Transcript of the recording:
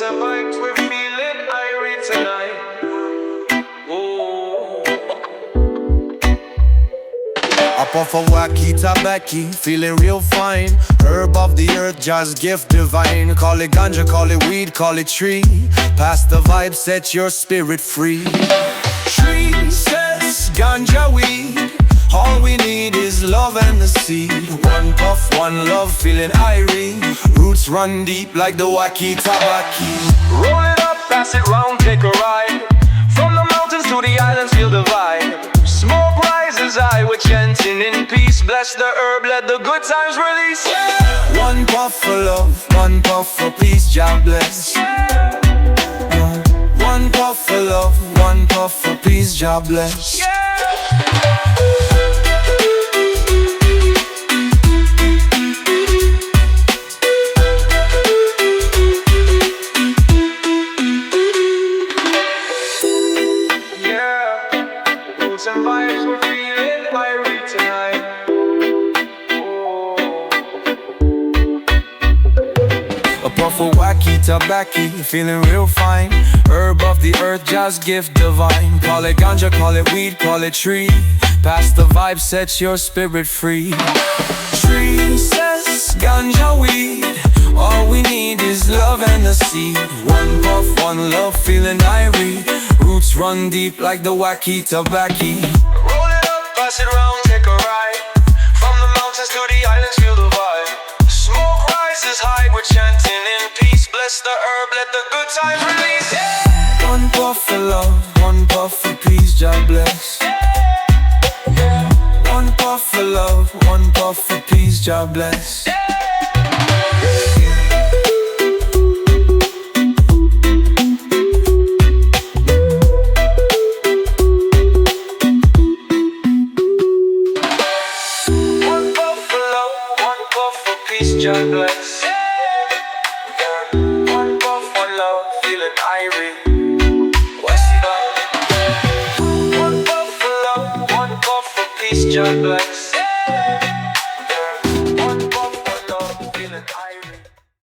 Roots and vibes, we're feeling irie tonight. Ooh. Up off a wacky tabaki, feeling real fine. Herb of the earth, just gift divine. Call it ganja, call it weed, call it tree. Pass the vibe, set your spirit free. Tree says ganja weed. All we need is love and the seed. One puff, one love, feeling irie. Roots run deep like the wacky tabaki. Roll it up, pass it round, take a ride. From the mountains to the islands, feel the vibe. Smoke rises high, we're chanting in peace. Bless the herb, let the good times release. One puff for love, one puff for peace, Jah bless. One puff for love, one puff for peace, Jah bless. Roots and vibes, we're feeling irie tonight. A puff of wacky tabaki, feeling real fine. Herb of the earth, just gift divine. Call it ganja, call it weed, call it tree. Pass the vibe, set your spirit free. Tree says ganja weed. All we need is love and the seed. One puff, one love, feeling irie. Roots run deep like the wacky tabaki. Roll it up, pass it round, take a ride. From the mountains to the islands, feel the vibe. Smoke rises high, we're chanting in peace. Bless the herb, let the good times release. One puff for love, one puff for peace, Jah bless. One puff for love, one puff for peace, Jah bless. Jah bless. One puff, one love, feeling irie. What's it up? One puff for love, one puff for peace, Jah bless.